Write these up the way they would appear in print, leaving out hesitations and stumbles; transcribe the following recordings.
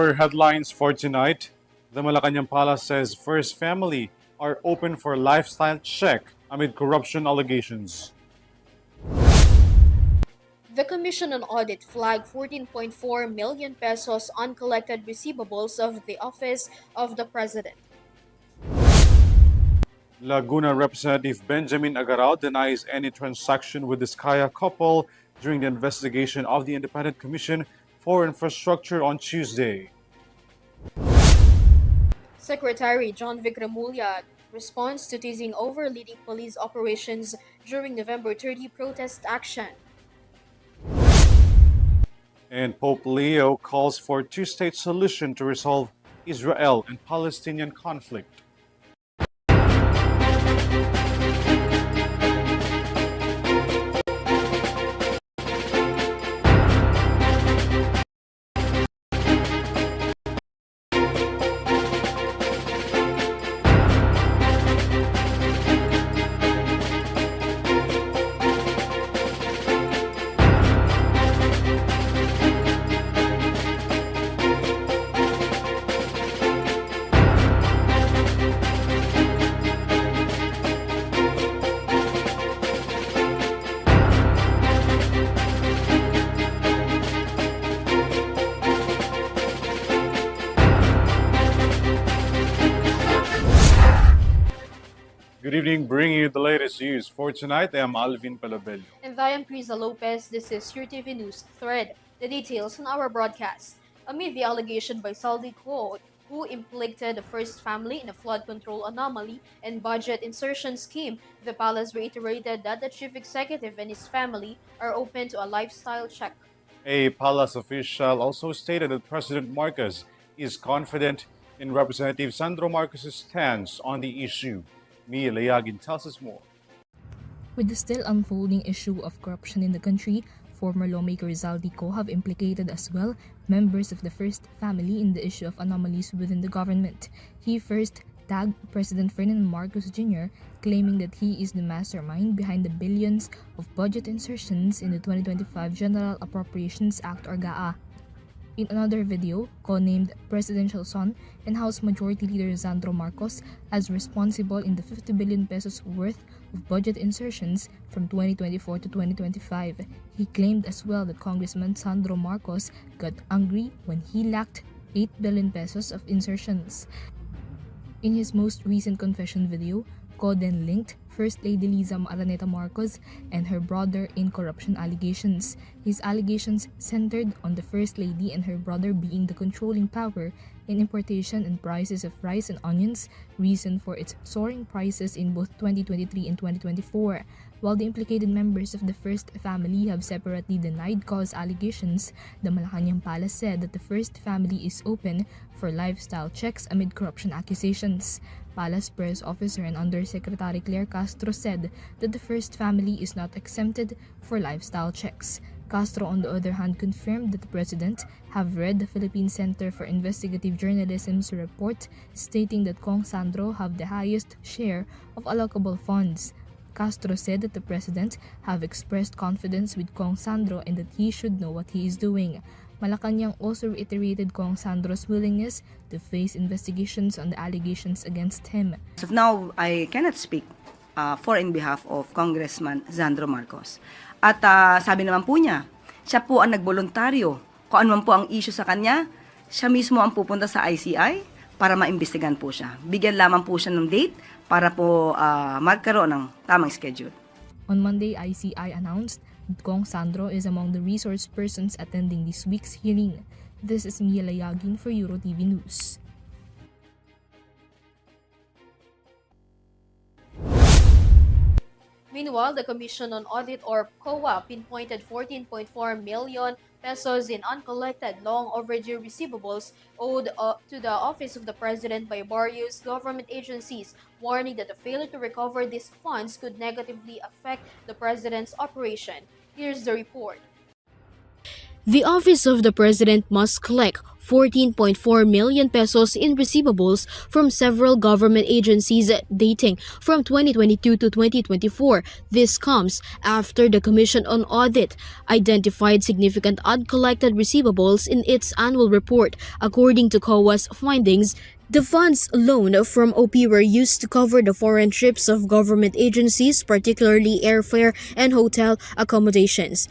our headlines for tonight. The Malacanang Palace says first family are open for lifestyle check amid corruption allegations. The Commission on Audit flagged 14.4 million pesos uncollected receivables of the Office of the President. Laguna Representative Benjamin Agarao denies any transaction with the Skaya couple during the investigation of the Independent Commission for Infrastructure on Tuesday. Secretary John Vic Remulla responds to teasing over leading police operations during November 30 protest action. And Pope Leo calls for a two-state solution to resolve Israel and Palestinian conflict. Good evening, bringing you the latest news. For tonight, I am ALVIN PELOBELLO. And I am KRIZZA Lopez. This is Eurotv News Thread. The details on our broadcast. Amid the allegation by Saldi Ko, who implicated the first family in a flood control anomaly and budget insertion scheme, the palace reiterated that the chief executive and his family are open to a lifestyle check. A palace official also stated that President Marcos is confident in Representative Sandro Marcos' stance on the issue. Mia Layagin tells us more. With the still unfolding issue of corruption in the country, former lawmaker Saldi Ko have implicated as well members of the first family in the issue of anomalies within the government. He first tagged President Ferdinand Marcos Jr., claiming that he is the mastermind behind the billions of budget insertions in the 2025 General Appropriations Act or GAA. In another video, Ko named presidential son and House Majority Leader Sandro Marcos as responsible in the 50 billion pesos worth of budget insertions from 2024 to 2025. He claimed as well that Congressman Sandro Marcos got angry when he lacked 8 billion pesos of insertions. In his most recent confession video, Ko then linked First Lady Liza Araneta Marcos and her brother in corruption allegations. His allegations centered on the First Lady and her brother being the controlling power in importation and prices of rice and onions, reason for its soaring prices in both 2023 and 2024. While the implicated members of the first family have separately denied Ko's allegations, the Malacanang Palace said that the first family is open for lifestyle checks amid corruption accusations. Palace Press Officer and Undersecretary Claire Castro said that the first family is not exempted for lifestyle checks. Castro, on the other hand, confirmed that the President have read the Philippine Center for Investigative Journalism's report stating that Kong Sandro have the highest share of allocable funds. Castro said that the President have expressed confidence with Kong Sandro and that he should know what he is doing. Malacanang also reiterated Kong Sandro's willingness to face investigations on the allegations against him. As of now, I cannot speak for in behalf of Congressman Sandro Marcos. At sabi naman po niya, siya po ang nagboluntaryo. Kung ano man po ang issue sa kanya, siya mismo ang pupunta sa ICI para maimbestigahan po siya. Bigyan lamang po siya ng date para po magkaroon ng tamang schedule. On Monday, ICI announced that Kong Sandro is among the resource persons attending this week's hearing. This is Mia Layagin for Eurotv News. Meanwhile, the Commission on Audit or COA pinpointed 14.4 million pesos in uncollected long overdue receivables owed to the Office of the President by various government agencies, warning that the failure to recover these funds could negatively affect the President's operation. Here's the report. The Office of the President must collect 14.4 million pesos in receivables from several government agencies dating from 2022 to 2024. This comes after the Commission on Audit identified significant uncollected receivables in its annual report. According to COA's findings, the funds loaned from OP were used to cover the foreign trips of government agencies, particularly airfare and hotel accommodations.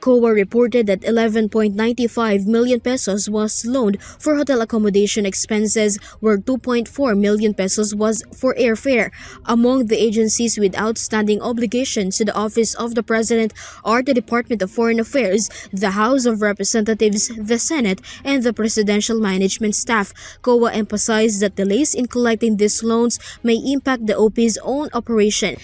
COA reported that 11.95 million pesos was loaned for hotel accommodation expenses, where 2.4 million pesos was for airfare. Among the agencies with outstanding obligations to the Office of the President are the Department of Foreign Affairs, the House of Representatives, the Senate, and the Presidential Management Staff. COA emphasized that delays in collecting these loans may impact the OP's own operation,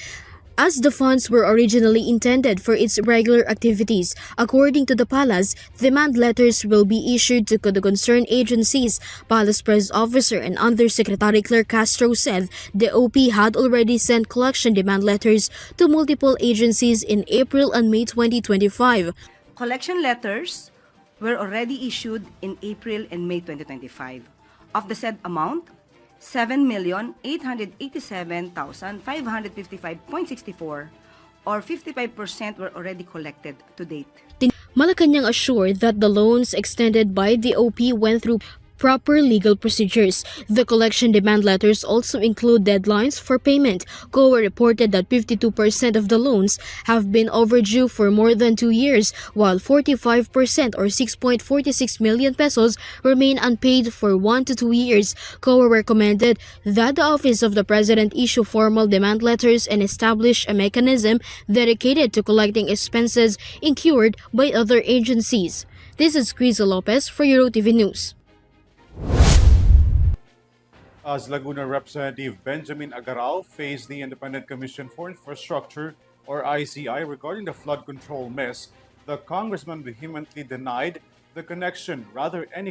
as the funds were originally intended for its regular activities. According to the Palace, demand letters will be issued to the concerned agencies. Palace Press Officer and Undersecretary Claire Castro said the OP had already sent collection demand letters to multiple agencies in April and May 2025. Collection letters were already issued in April and May 2025. Of the said amount, 7,887,555.64 or 55% were already collected to date. Malacanang assured that the loans extended by the OP went through proper legal procedures. The collection demand letters also include deadlines for payment. COA reported that 52% of the loans have been overdue for more than 2 years, while 45% or 6.46 million pesos remain unpaid for 1 to 2 years. COA recommended that the Office of the President issue formal demand letters and establish a mechanism dedicated to collecting expenses incurred by other agencies. This is KRIZZA Lopez for Eurotv News. As Laguna Representative Benjamin Agarao faced the Independent Commission for Infrastructure, or ICI, regarding the flood control mess, the congressman vehemently denied any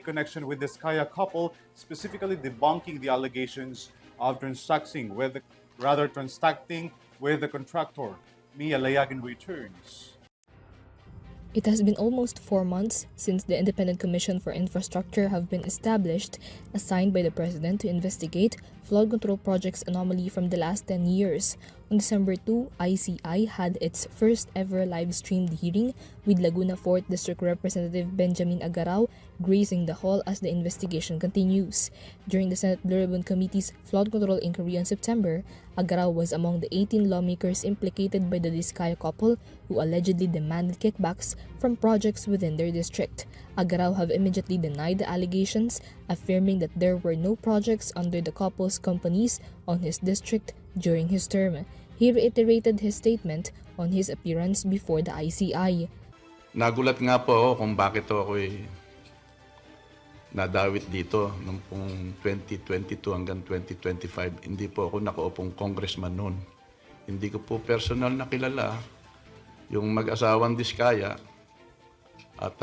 connection with the Skaya couple, specifically debunking the allegations of transacting with the contractor. Mia Layagin returns. It has been almost 4 months since the Independent Commission for Infrastructure have been established, assigned by the President to investigate flood control projects anomaly from the last 10 years. On December 2, ICI had its first ever live-streamed hearing with Laguna 4th District Representative Benjamin Agarao gracing the hall as the investigation continues. During the Senate Blue Ribbon Committee's flood control inquiry on September, Agarao was among the 18 lawmakers implicated by the Diskaya couple who allegedly demanded kickbacks from projects within their district. Agarao have immediately denied the allegations, affirming that there were no projects under the couple's companies on his district during his term. He reiterated his statement on his appearance before the ICI. Nagulat nga po ako kung bakit ako'y nadawit dito noong pong 2022 hanggang 2025. Hindi po ako nakaupong congressman noon. Hindi ko po personal na kilala yung mag-asawang Diskaya at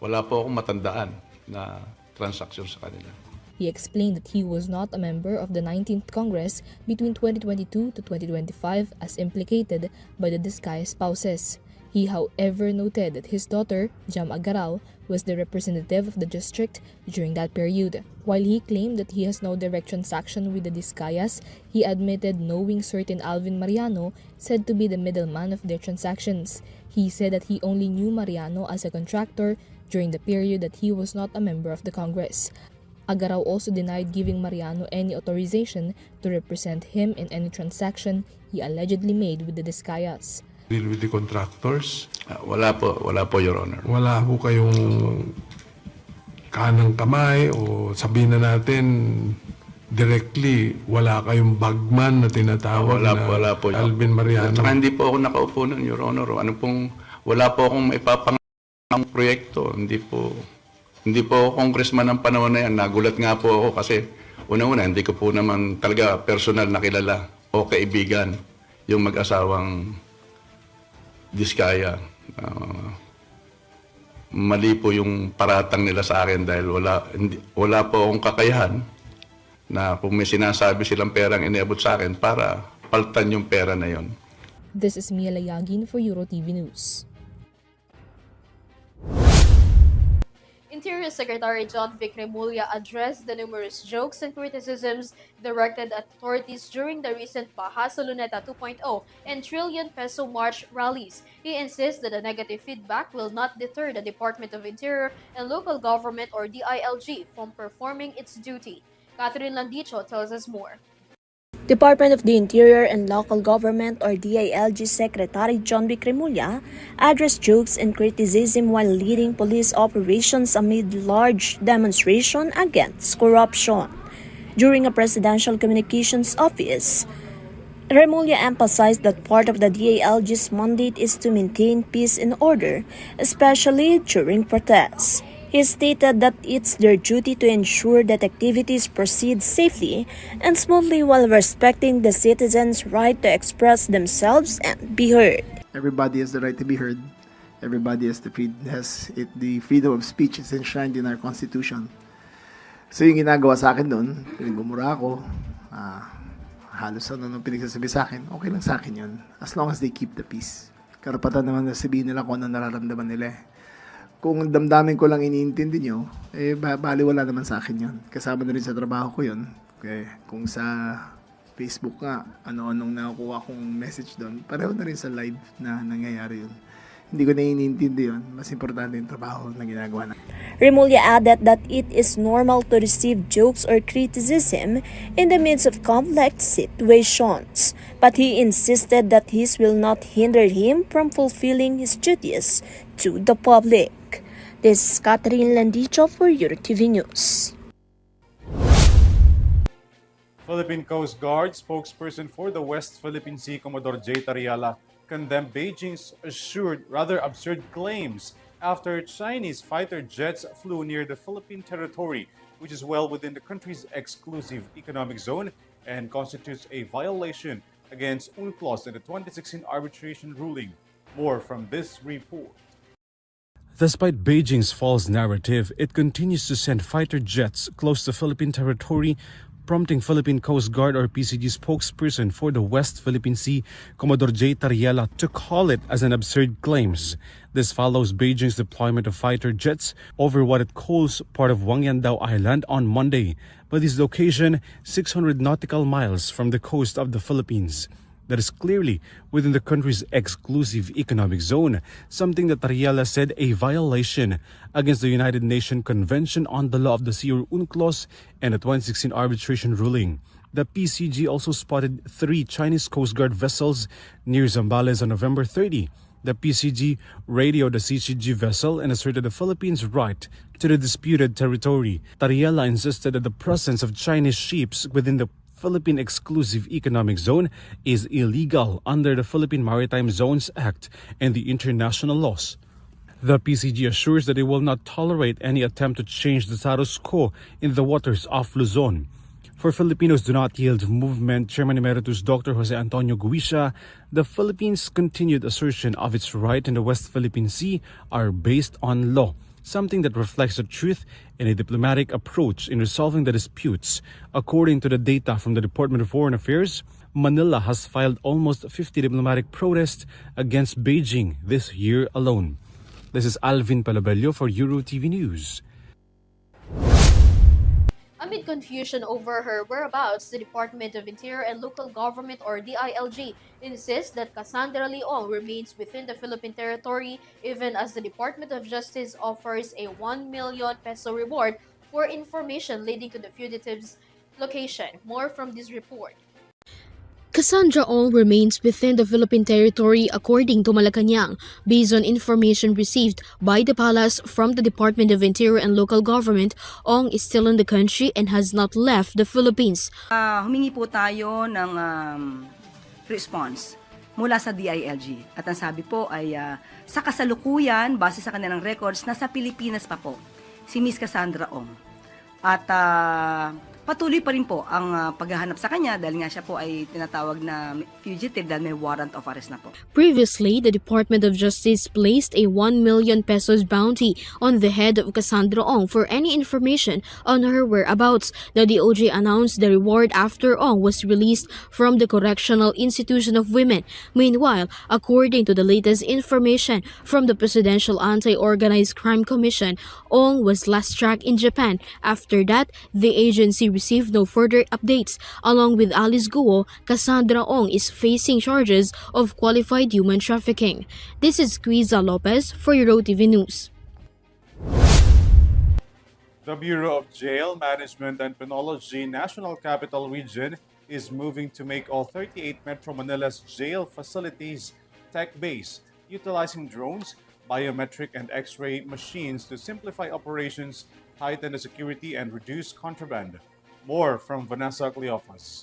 wala po akong matandaan na transaksyon sa kanila. He explained that he was not a member of the 19th Congress between 2022 to 2025 as implicated by the Diskaya spouses. He, however, noted that his daughter, Jam Agarao, was the representative of the district during that period. While he claimed that he has no direct transaction with the Diskayas, he admitted knowing certain Alvin Mariano, said to be the middleman of their transactions. He said that he only knew Mariano as a contractor during the period that he was not a member of the Congress. Agarao also denied giving Mariano any authorization to represent him in any transaction he allegedly made with the Diskayas. Deal with the contractors? Wala po, Your Honor. Wala po kayong kanang kamay o sabihin na natin directly, wala kayong bagman na tinatawag Wala po, Alvin Mariano? Saka hindi po ako nakaupo nun, Your Honor. Wala po akong maipapangang proyekto. Hindi po ako congressman ng panahon na yan. Nagulat nga po ako kasi unang-una, hindi ko po naman talaga personal na kilala o kaibigan yung mag-asawang Diskaya. Mali po yung paratang nila sa akin dahil wala po akong kakayahan na kung may sinasabi silang perang inabot sa akin para paltan yung pera na yon. This is Mia Layagin for Eurotv News. Interior Secretary John Vic Remulla addressed the numerous jokes and criticisms directed at authorities during the recent Baha sa Luneta 2.0 and trillion peso March rallies. He insists that the negative feedback will not deter the Department of Interior and Local Government or DILG from performing its duty. Catherine Landicho tells us more. Department of the Interior and Local Government or DILG Secretary John Vic Remulla addressed jokes and criticism while leading police operations amid large demonstration against corruption. During a presidential communications office, Remulla emphasized that part of the DILG's mandate is to maintain peace and order, especially during protests. He stated that it's their duty to ensure that activities proceed safely and smoothly while respecting the citizens' right to express themselves and be heard. Everybody has the right to be heard. Everybody has the freedom of speech is enshrined in our Constitution. So yung ginagawa sa akin doon, pinagmumura ako, halos nung pinagsasabi sa akin, okay lang sa akin yun. As long as they keep the peace. Karapatan naman na sabihin nila kung ano nararamdaman nila eh. Kung damdamin ko lang iniintindi nyo, baliwala naman sa akin yun. Kasama na rin sa trabaho ko yun. Okay. Kung sa Facebook nga, ano-anong nakukuha kong message doon, pareho na rin sa live na nangyayari yun. Hindi ko na iniintindi yun. Mas importante yung trabaho na ginagawa na. Remulla added that it is normal to receive jokes or criticism in the midst of complex situations, but he insisted that this will not hinder him from fulfilling his duties to the public. This is Catherine Landicho for Eurotv News. Philippine Coast Guard spokesperson for the West Philippine Sea, Commodore J. Tariala, condemned Beijing's absurd claims after Chinese fighter jets flew near the Philippine territory, which is well within the country's exclusive economic zone and constitutes a violation against UNCLOS in the 2016 arbitration ruling. More from this report. Despite Beijing's false narrative, it continues to send fighter jets close to Philippine territory, prompting Philippine Coast Guard or PCG spokesperson for the West Philippine Sea, Commodore J. Tariala, to call it as an absurd claims. This follows Beijing's deployment of fighter jets over what it calls part of Wangyandao Island on Monday, but this location 600 nautical miles from the coast of the Philippines. That is clearly within the country's exclusive economic zone, something that Tariala said a violation against the United Nations Convention on the Law of the Sea or UNCLOS and the 2016 arbitration ruling. The PCG also spotted 3 Chinese Coast Guard vessels near Zambales on November 30. The PCG radioed the CCG vessel and asserted the Philippines' right to the disputed territory. Tariala insisted that the presence of Chinese ships within the Philippine Exclusive Economic Zone is illegal under the Philippine Maritime Zones Act and the international laws. The PCG assures that it will not tolerate any attempt to change the status quo in the waters of Luzon. For Filipinos do not yield movement, Chairman Emeritus Dr. Jose Antonio Guisha, the Philippines' continued assertion of its right in the West Philippine Sea are based on law, something that reflects the truth and a diplomatic approach in resolving the disputes. According to the data from the Department of Foreign Affairs, Manila has filed almost 50 diplomatic protests against Beijing this year alone. This is ALVIN PELOBELLO for Eurotv News. Amid confusion over her whereabouts, the Department of Interior and Local Government or DILG insists that Cassandra Leong remains within the Philippine territory even as the Department of Justice offers a 1 million peso reward for information leading to the fugitive's location. More from this report. Cassandra Ong remains within the Philippine territory according to Malacanang, based on information received by the palace from the Department of Interior and Local Government. Ong is still in the country and has not left the Philippines. Humingi po tayo ng response mula sa DILG. At ang sabi po ay sa kasalukuyan, base sa kanilang records, nasa Pilipinas pa po si Miss Cassandra Ong. At patuloy pa rin po ang paghahanap sa kanya dahil nga siya po ay tinatawag na fugitive dahil may warrant of arrest na po. Previously, the Department of Justice placed a 1 million pesos bounty on the head of Cassandra Ong for any information on her whereabouts. The DOJ announced the reward after Ong was released from the Correctional Institution of Women. Meanwhile, according to the latest information from the Presidential Anti-Organized Crime Commission, Ong was last tracked in Japan. After that, the agency received no further updates. Along with Alice Guo, Cassandra Ong is facing charges of qualified human trafficking. This is KRIZZA Lopez for Eurotv News. The Bureau of Jail Management and Penology National Capital Region is moving to make all 38 Metro Manila's jail facilities tech-based, utilizing drones, biometric and X-ray machines to simplify operations, tighten the security, and reduce contraband. More from Vanessa Cleophas.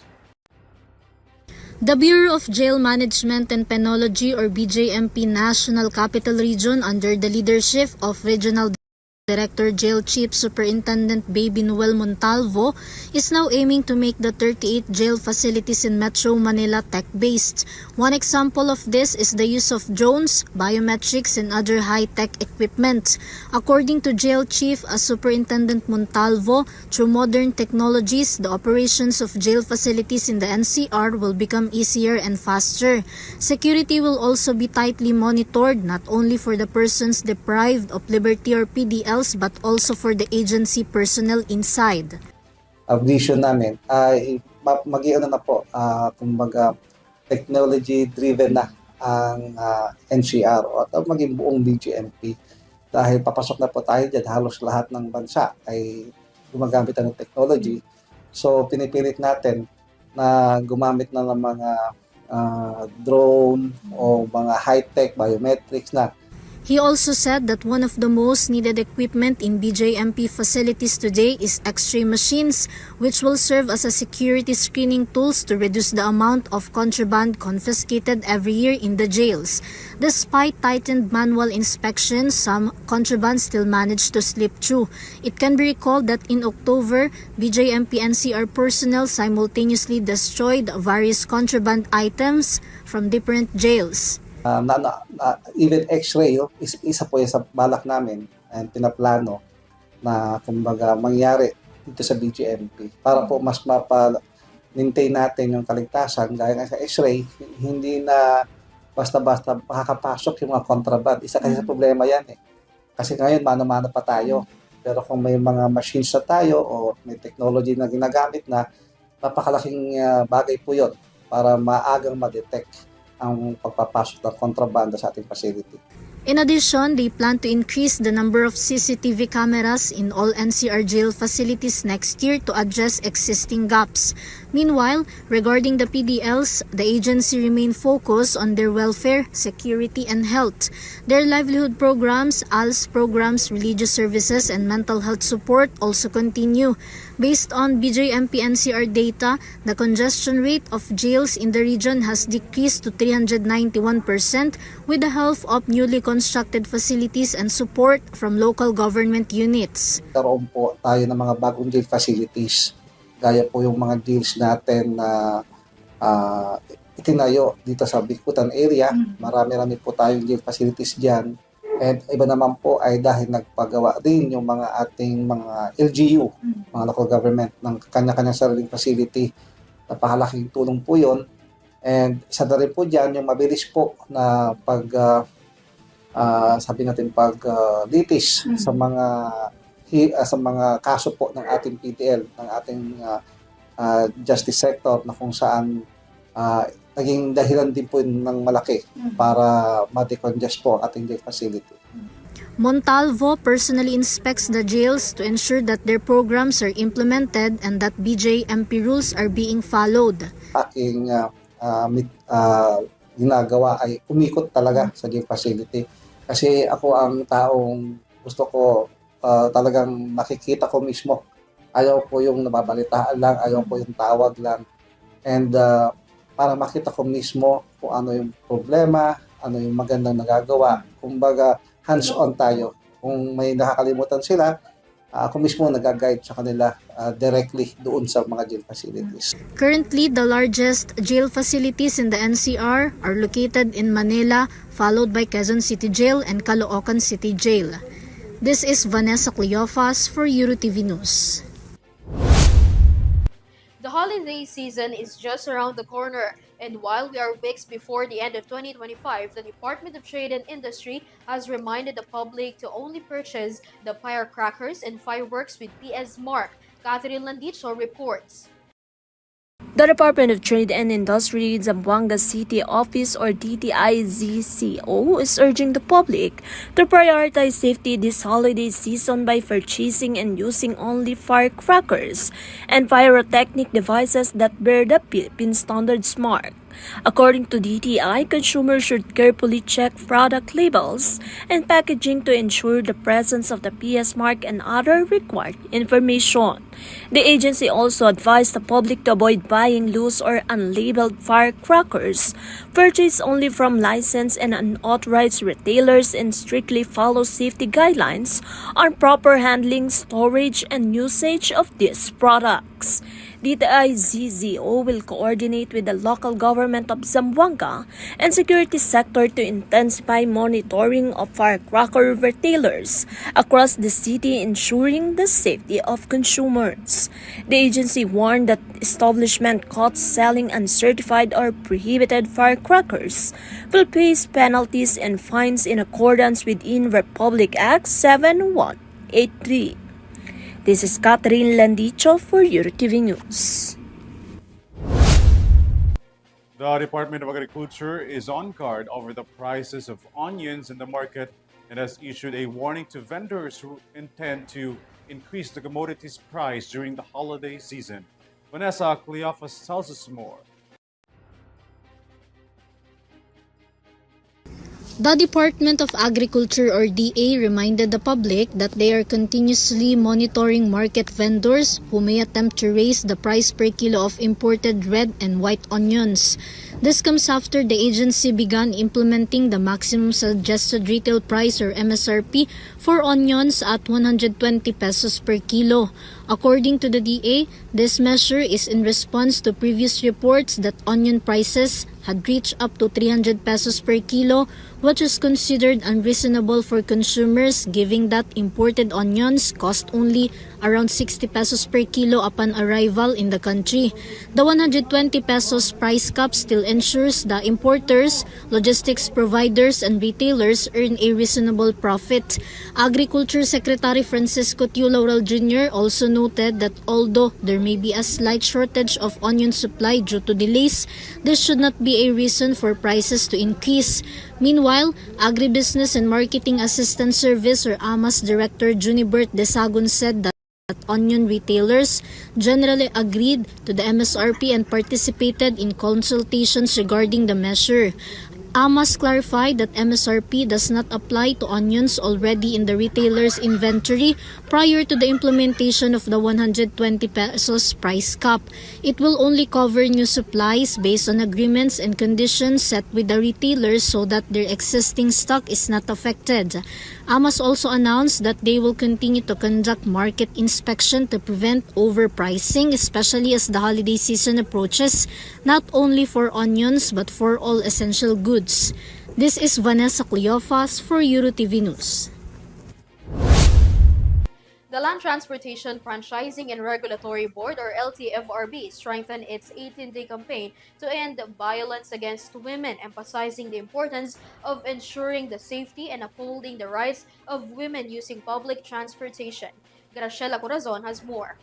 The Bureau of Jail Management and Penology or BJMP National Capital Region under the leadership of Regional Director Jail Chief Superintendent Baby Noel Montalvo is now aiming to make the 38 jail facilities in Metro Manila tech-based. One example of this is the use of drones, biometrics, and other high-tech equipment. According to Jail Chief Superintendent Montalvo, through modern technologies, the operations of jail facilities in the NCR will become easier and faster. Security will also be tightly monitored not only for the persons deprived of liberty or PDLs but also for the agency personnel inside. Ang vision namin ay mag-iano na po, kumbaga technology-driven na ang NCR o maging buong BGMP. Dahil papasok na po tayo dyan, halos lahat ng bansa ay gumagamit ng technology. So pinipilit natin na gumamit na ng mga drone o mga high-tech biometrics na. He also said that one of the most needed equipment in BJMP facilities today is X-ray machines, which will serve as a security screening tools to reduce the amount of contraband confiscated every year in the jails. Despite tightened manual inspections, some contraband still managed to slip through. It can be recalled that in October, BJMP NCR personnel simultaneously destroyed various contraband items from different jails. Even X-ray, isa po yung sa balak namin and pinaplano na kumbaga mangyari dito sa BGMP para po mas mapa-maintain natin yung kaligtasan gaya nga sa X-ray, hindi na basta-basta makakapasok yung mga contraband. Isa kasi sa problema yan eh. Kasi ngayon mano-mano pa tayo. Pero kung may mga machines na tayo o may technology na ginagamit na, napakalaking bagay po yun para maagang ma-detect ang pagpapasok ng kontrabanda sa ating facility. In addition, they plan to increase the number of CCTV cameras in all NCR jail facilities next year to address existing gaps. Meanwhile, regarding the PDLs, the agency remain focused on their welfare, security, and health. Their livelihood programs, ALS programs, religious services, and mental health support also continue. Based on BJMP NCR data, the congestion rate of jails in the region has decreased to 391% with the help of newly constructed facilities and support from local government units. Karoon po tayo ng mga bagong jail facilities. Gaya po yung mga jails natin na itinayo dito sa Bikutan area. Marami-rami po tayong jail facilities dyan. And iba naman po ay dahil nagpagawa din yung mga ating mga LGU, mga local government ng kanya-kanyang sariling facility. Napakalaking tulong po yun. And isa na rin po dyan yung mabilis po na sabi natin litis sa mga kaso po ng ating PDL, ng ating justice sector na kung saan naging dahilan din po ng malaki para ma-decongest po ating jail facility. Montalvo personally inspects the jails to ensure that their programs are implemented and that BJMP rules are being followed. Aking ginagawa ay umikot talaga sa jail facility. Kasi ako ang taong gusto ko talagang nakikita ko mismo. Ayaw ko yung nababalitaan lang, ayaw ko yung tawag lang. And para makita ko mismo kung ano yung problema, ano yung magandang nagagawa. Kumbaga, hands-on tayo. Kung may nakakalimutan sila, ako mismo nag-guide sa kanila directly doon sa mga jail facilities. Currently, the largest jail facilities in the NCR are located in Manila, followed by Quezon City Jail and Caloocan City Jail. This is Vanessa Cleofas for Eurotv News. The holiday season is just around the corner, and while we are weeks before the end of 2025, the Department of Trade and Industry has reminded the public to only purchase the firecrackers and fireworks with PS mark. Catherine Landicho reports. The Department of Trade and Industry Zamboanga City Office or DTIZCO is urging the public to prioritize safety this holiday season by purchasing and using only firecrackers and pyrotechnic devices that bear the Philippine Standards mark. According to DTI, consumers should carefully check product labels and packaging to ensure the presence of the PS mark and other required information. The agency also advised the public to avoid buying loose or unlabeled firecrackers, purchase only from licensed and unauthorized retailers, and strictly follow safety guidelines on proper handling, storage, and usage of these products. DTIZZO will coordinate with the local government of Zamboanga and security sector to intensify monitoring of firecracker retailers across the city, ensuring the safety of consumers. The agency warned that establishment caught selling uncertified or prohibited firecrackers will face penalties and fines in accordance with Republic Act 7183. This is Catherine Landicho for Eurotv News. The Department of Agriculture is on guard over the prices of onions in the market and has issued a warning to vendors who intend to increase the commodities price during the holiday season. Vanessa Cleofas tells us more. The Department of Agriculture or DA reminded the public that they are continuously monitoring market vendors who may attempt to raise the price per kilo of imported red and white onions. This comes after the agency began implementing the maximum suggested retail price or MSRP for onions at 120 pesos per kilo. According to the DA, this measure is in response to previous reports that onion prices had reached up to 300 pesos per kilo, which is considered unreasonable for consumers given that imported onions cost only around 60 pesos per kilo upon arrival in the country. The 120 pesos price cap still ensures that importers, logistics providers, and retailers earn a reasonable profit. Agriculture Secretary Francisco Tiu Laurel Jr. also noted that although there may be a slight shortage of onion supply due to delays, this should not be a reason for prices to increase. Meanwhile, Agribusiness and Marketing Assistant Service or AMAS Director Junibert Desagun said that onion retailers generally agreed to the MSRP and participated in consultations regarding the measure. AMAS clarified that MSRP does not apply to onions already in the retailer's inventory prior to the implementation of the 120 pesos price cap. It will only cover new supplies based on agreements and conditions set with the retailers so that their existing stock is not affected. AMAS also announced that they will continue to conduct market inspection to prevent overpricing, especially as the holiday season approaches, not only for onions but for all essential goods. This is Vanessa Cleofas for Eurotv News. The Land Transportation Franchising and Regulatory Board or LTFRB strengthened its 18-day campaign to end violence against women, emphasizing the importance of ensuring the safety and upholding the rights of women using public transportation. Graciela Corazon has more.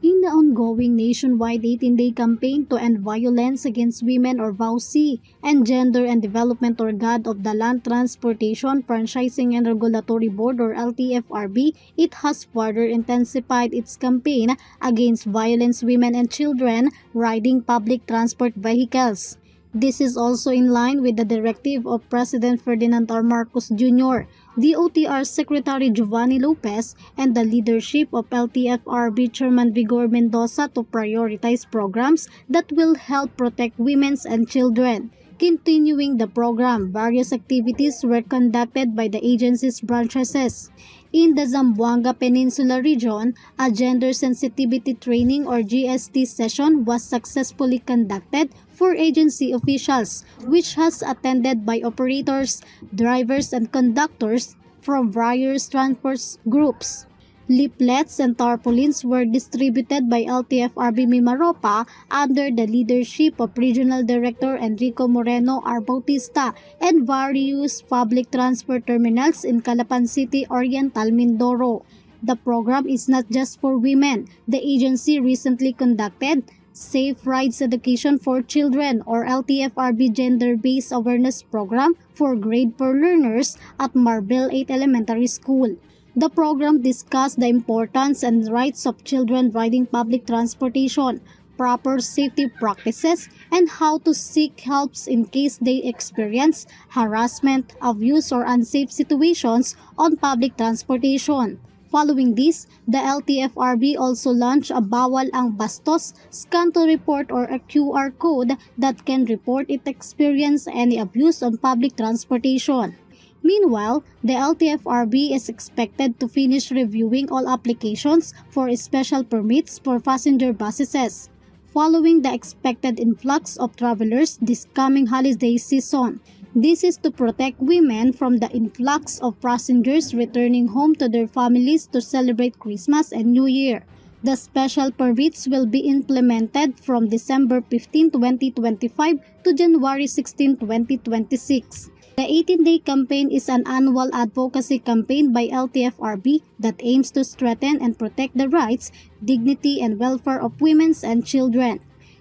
In the ongoing nationwide 18-day campaign to end violence against women or VAUC and Gender and Development Organ of the Land Transportation Franchising and Regulatory Board or LTFRB, it has further intensified its campaign against violence women and children riding public transport vehicles. This is also in line with the directive of President Ferdinand R. Marcos Jr., DOTR Secretary Giovanni Lopez, and the leadership of LTFRB Chairman Vigor Mendoza to prioritize programs that will help protect women and children. Continuing the program, various activities were conducted by the agency's branches. In the Zamboanga Peninsula region, a gender sensitivity training or GST session was successfully conducted for agency officials, which has attended by operators, drivers, and conductors from various transport groups. Leaflets and tarpaulins were distributed by LTFRB Mimaropa under the leadership of Regional Director Enrico Moreno R. Bautista and various public transport terminals in Calapan City, Oriental Mindoro. The program is not just for women. The agency recently conducted Safe Rides Education for Children or LTFRB Gender-Based Awareness Program for grade 4 learners at Marbel 8 Elementary School. The program discussed the importance and rights of children riding public transportation, proper safety practices, and how to seek help in case they experience harassment, abuse, or unsafe situations on public transportation. Following this, the LTFRB also launched a Bawal ang Bastos scan to report or a QR code that can report it experience any abuse on public transportation. Meanwhile, the LTFRB is expected to finish reviewing all applications for special permits for passenger buses, following the expected influx of travelers this coming holiday season. This is to protect women from the influx of passengers returning home to their families to celebrate Christmas and New Year. The special permits will be implemented from December 15, 2025 to January 16, 2026. The 18-day campaign is an annual advocacy campaign by LTFRB that aims to strengthen and protect the rights, dignity, and welfare of women and children.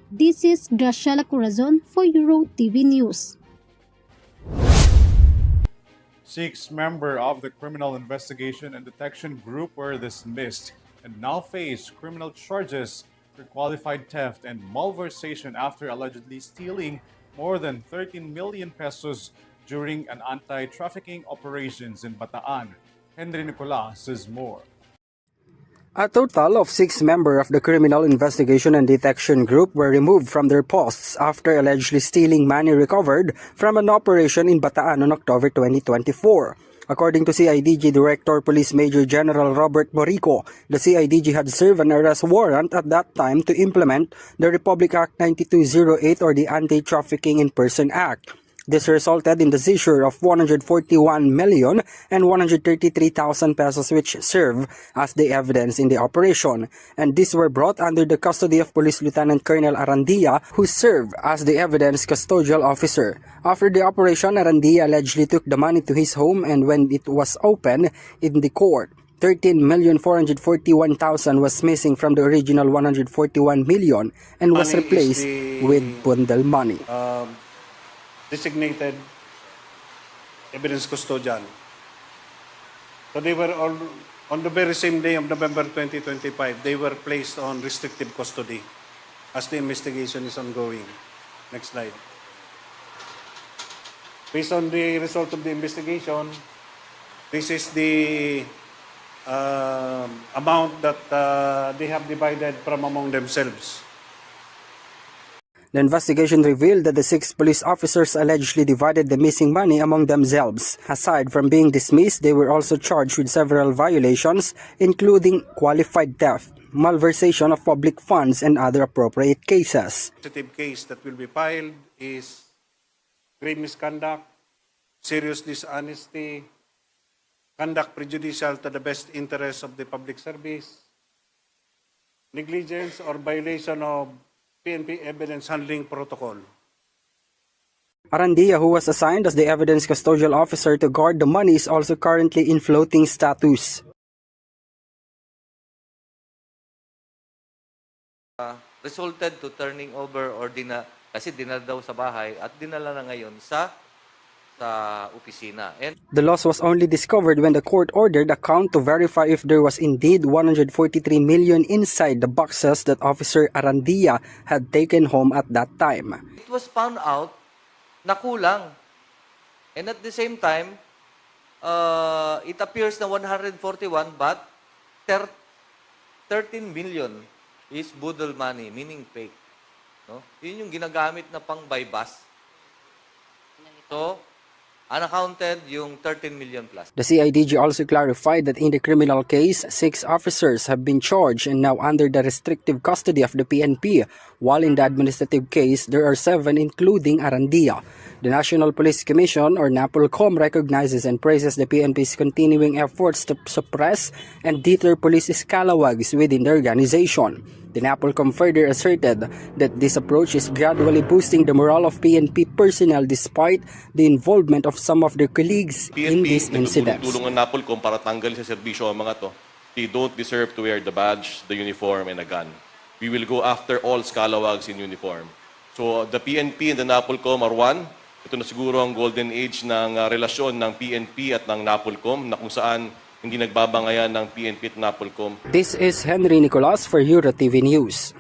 This is Graciela Corazon for Eurotv News. 6 members of the Criminal Investigation and Detection Group were dismissed and now face criminal charges for qualified theft and malversation after allegedly stealing more than 13 million pesos during an anti-trafficking operations in Bataan. Henry Nicolas says more. A total of 6 members of the Criminal Investigation and Detection Group were removed from their posts after allegedly stealing money recovered from an operation in Bataan on October 2024. According to CIDG Director Police Major General Robert Morico, the CIDG had served an arrest warrant at that time to implement the Republic Act 9208 or the Anti-Trafficking in Person Act. This resulted in the seizure of 141 million and 133,000 pesos which serve as the evidence in the operation, and these were brought under the custody of Police Lieutenant Colonel Arandia, who served as the evidence custodial officer. After the operation, Arandia allegedly took the money to his home, and when it was opened in the court, 13,441,000 was missing from the original 141 million and was replaced with bundle money. Designated evidence custodian. So they were all, on the very same day of November 2025, they were placed on restrictive custody as the investigation is ongoing. Next slide. Based on the result of the investigation, this is the amount that they have divided from among themselves. The investigation revealed that the 6 police officers allegedly divided the missing money among themselves. Aside from being dismissed, they were also charged with several violations, including qualified theft, malversation of public funds, and other appropriate cases. The sensitive case that will be filed is grave misconduct, serious dishonesty, conduct prejudicial to the best interest of the public service, negligence or violation of PNP evidence handling protocol. Arandia, who was assigned as the evidence custodial officer to guard the money, is also currently in floating status. Resulted to turning over or kasi dinala daw sa bahay at dinala na ngayon sa opisina. And the loss was only discovered when the court ordered a count to verify if there was indeed 143 million inside the boxes that Officer Arandia had taken home at that time. it was found out na kulang. And at the same time, it appears na 141 but 13 million is boodle money, meaning fake. No? Yun yung ginagamit na pang bypass. So, Unaccounted, yung 13 million plus. The CIDG also clarified that in the criminal case, 6 officers have been charged and now under the restrictive custody of the PNP, while in the administrative case, there are 7 including Arandia. The National Police Commission or NAPOLCOM recognizes and praises the PNP's continuing efforts to suppress and deter police scalawags within the organization. The NAPOLCOM further asserted that this approach is gradually boosting the morale of PNP personnel despite the involvement of some of their colleagues in these incidents. Tulungan NAPOLCOM para tanggalin sa serbisyo ang mga to. They don't deserve to wear the badge, the uniform, and a gun. We will go after all scalawags in uniform. So the PNP and the NAPOLCOM are one. Ito na siguro ang golden age ng relasyon ng PNP at ng NAPOLCOM na kung saan hindi nagbabangayan ng PNP at NAPOLCOM. This is Henry Nicolas for Eurotv News.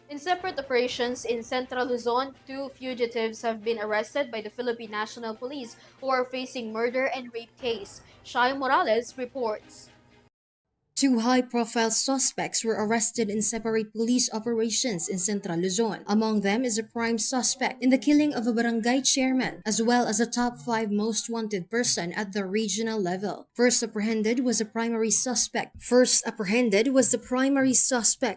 In separate operations in Central Luzon, 2 fugitives have been arrested by the Philippine National Police who are facing murder and rape case. Shai Morales reports. 2 high-profile suspects were arrested in separate police operations in Central Luzon. Among them is a prime suspect in the killing of a barangay chairman, as well as a top 5 most wanted person at the regional level. First apprehended was the primary suspect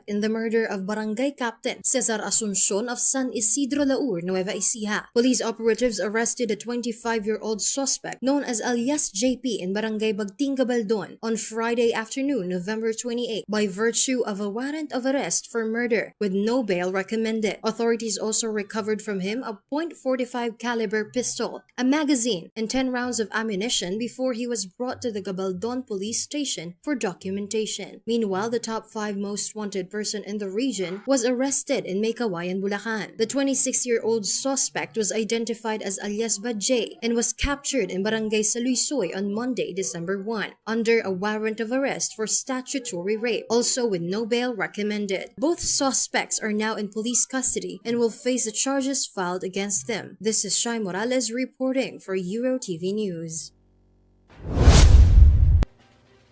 in the murder of Barangay Captain Cesar Asuncion of San Isidro Laur, Nueva Ecija. Police operatives arrested a 25-year-old suspect known as alias JP in Barangay Bagting Gabaldon on Friday afternoon, November 28, by virtue of a warrant of arrest for murder with no bail recommended. Authorities also recovered from him a .45 caliber pistol, a magazine, and 10 rounds of ammunition before he was brought to the Gabaldon police station for documentation. Meanwhile, the top 5 most wanted person in the region was arrested in Maykawayan, Bulacan. The 26-year-old suspect was identified as alias Bajay and was captured in Barangay Saluisoy on Monday, December 1, under a warrant of arrest for statutory rape, also with no bail recommended. Both suspects are now in police custody and will face the charges filed against them. This is Shai Morales reporting for Eurotv News.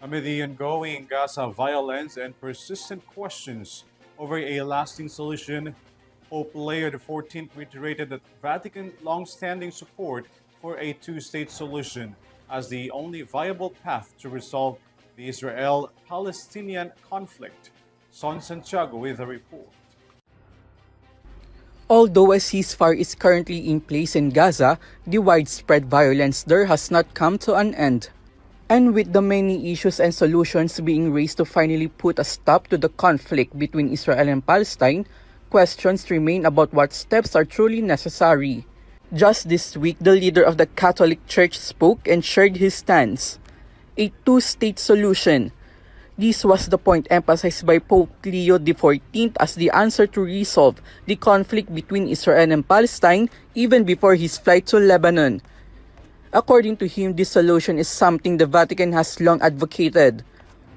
Amid the ongoing Gaza violence and persistent questions over a lasting solution, Pope Leo XIV reiterated that Vatican long-standing support for a two-state solution as the only viable path to resolve the Israel-Palestinian conflict. Son Santiago with a report. Although a ceasefire is currently in place in Gaza, the widespread violence there has not come to an end. And with the many issues and solutions being raised to finally put a stop to the conflict between Israel and Palestine, questions remain about what steps are truly necessary. Just this week, the leader of the Catholic Church spoke and shared his stance: a two-state solution. This was the point emphasized by Pope Leo XIV as the answer to resolve the conflict between Israel and Palestine even before his flight to Lebanon. According to him, this solution is something the Vatican has long advocated.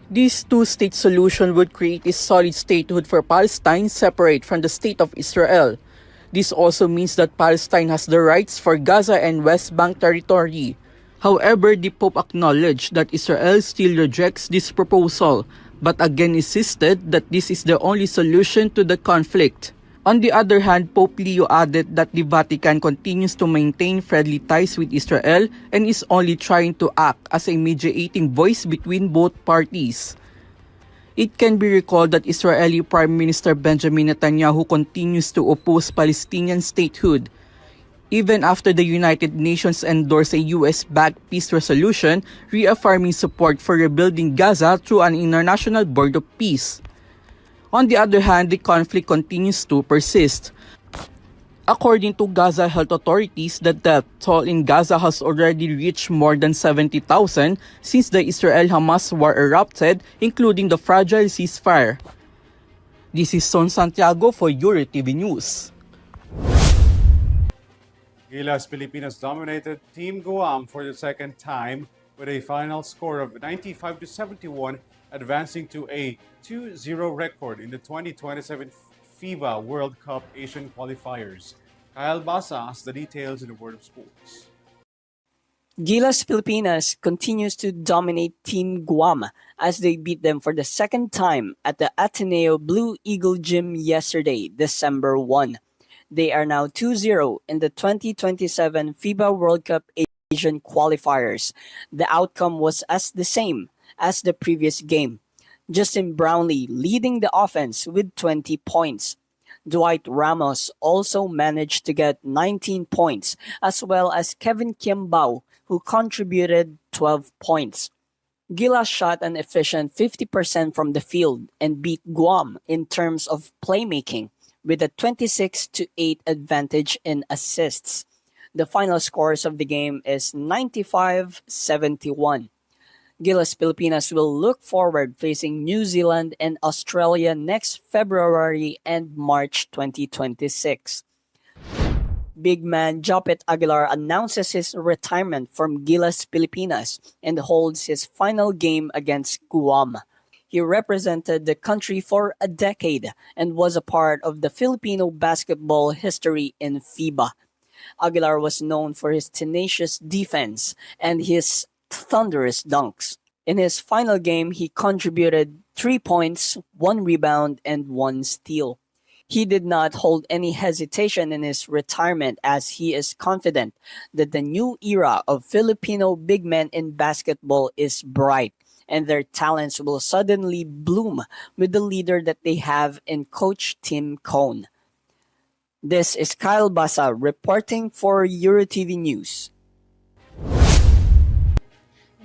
This two-state solution would create a solid statehood for Palestine separate from the state of Israel. This also means that Palestine has the rights for Gaza and West Bank territory. However, the Pope acknowledged that Israel still rejects this proposal, but again insisted that this is the only solution to the conflict. On the other hand, Pope Leo added that the Vatican continues to maintain friendly ties with Israel and is only trying to act as a mediating voice between both parties. It can be recalled that Israeli Prime Minister Benjamin Netanyahu continues to oppose Palestinian statehood. Even after the United Nations endorsed a US-backed peace resolution reaffirming support for rebuilding Gaza through an international board of peace. On the other hand, the conflict continues to persist. According to Gaza health authorities, the death toll in Gaza has already reached more than 70,000 since the Israel-Hamas war erupted, including the fragile ceasefire. This is Son Santiago for Eurotv News. Gilas Pilipinas dominated Team Guam for the second time with a final score of 95-71, advancing to a 2-0 record in the 2027 FIBA World Cup Asian qualifiers. Kyle Basa has the details in the world of sports. Gilas Pilipinas continues to dominate Team Guam as they beat them for the second time at the Ateneo Blue Eagle Gym yesterday, December 1. They are now 2-0 in the 2027 FIBA World Cup Asian qualifiers. The outcome was as the same as the previous game. Justin Brownlee leading the offense with 20 points. Dwight Ramos also managed to get 19 points, as well as Kevin Kimbao, who contributed 12 points. Gilas shot an efficient 50% from the field and beat Guam in terms of playmaking, with a 26-8 advantage in assists. The final scores of the game is 95-71. Gilas Pilipinas will look forward facing New Zealand and Australia next February and March 2026. Big man Jopet Aguilar announces his retirement from Gilas Pilipinas and holds his final game against Guam. He represented the country for a decade and was a part of the Filipino basketball history in FIBA. Aguilar was known for his tenacious defense and his thunderous dunks. In his final game, he contributed 3 points, 1 rebound, and 1 steal. He did not hold any hesitation in his retirement, as he is confident that the new era of Filipino big men in basketball is bright and their talents will suddenly bloom with the leader that they have in Coach Tim Cone. This is Kyle Basa reporting for Eurotv News.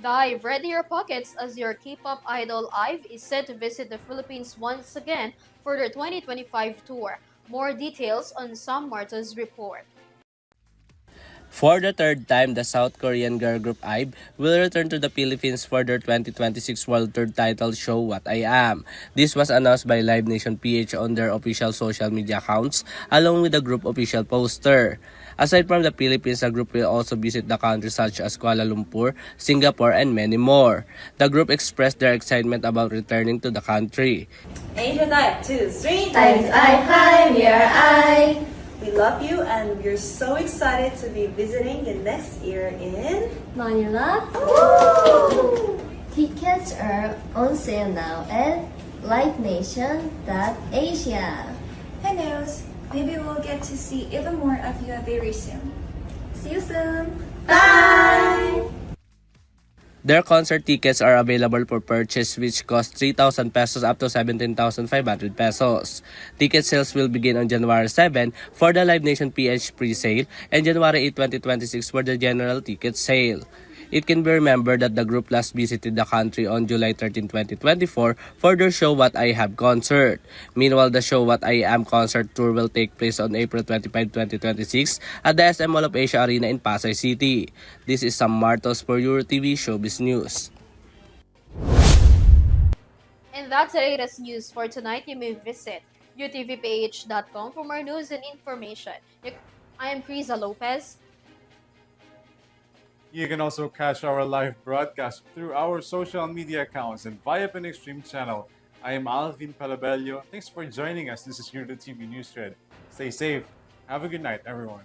Dive ready your pockets as your K-pop idol IVE is set to visit the Philippines once again for their 2025 tour. More details on Sam Marta's report. For the third time, the South Korean girl group IVE will return to the Philippines for their 2026 World Tour title show What I Am. This was announced by Live Nation PH on their official social media accounts along with the group official poster. Aside from the Philippines, the group will also visit the countries such as Kuala Lumpur, Singapore, and many more. The group expressed their excitement about returning to the country. Asia type 2, 3 times I, hi, we are I. We love you and we're so excited to be visiting you next year in Manila. Woo! Tickets are on sale now at livenation.asia. Hello, maybe we'll get to see even more of you very soon. See you soon. Bye! Their concert tickets are available for purchase, which cost 3,000 pesos up to 17,500 pesos. Ticket sales will begin on January 7 for the Live Nation PH pre-sale and January 8, 2026 for the general ticket sale. It can be remembered that the group last visited the country on July 13, 2024 for their show What I Have concert. Meanwhile, the show What I Am concert tour will take place on April 25, 2026 at the SM Mall of Asia Arena in Pasay City. This is Sam Martos for Eurotv Showbiz News. And that's the latest news for tonight. You may visit utvph.com for more news and information. I am KRIZZA Lopez. You can also catch our live broadcast through our social media accounts and via Pinoy Stream channel. I am ALVIN PELOBELLO. Thanks for joining us. This is Eurotv News Thread. Stay safe. Have a good night, everyone.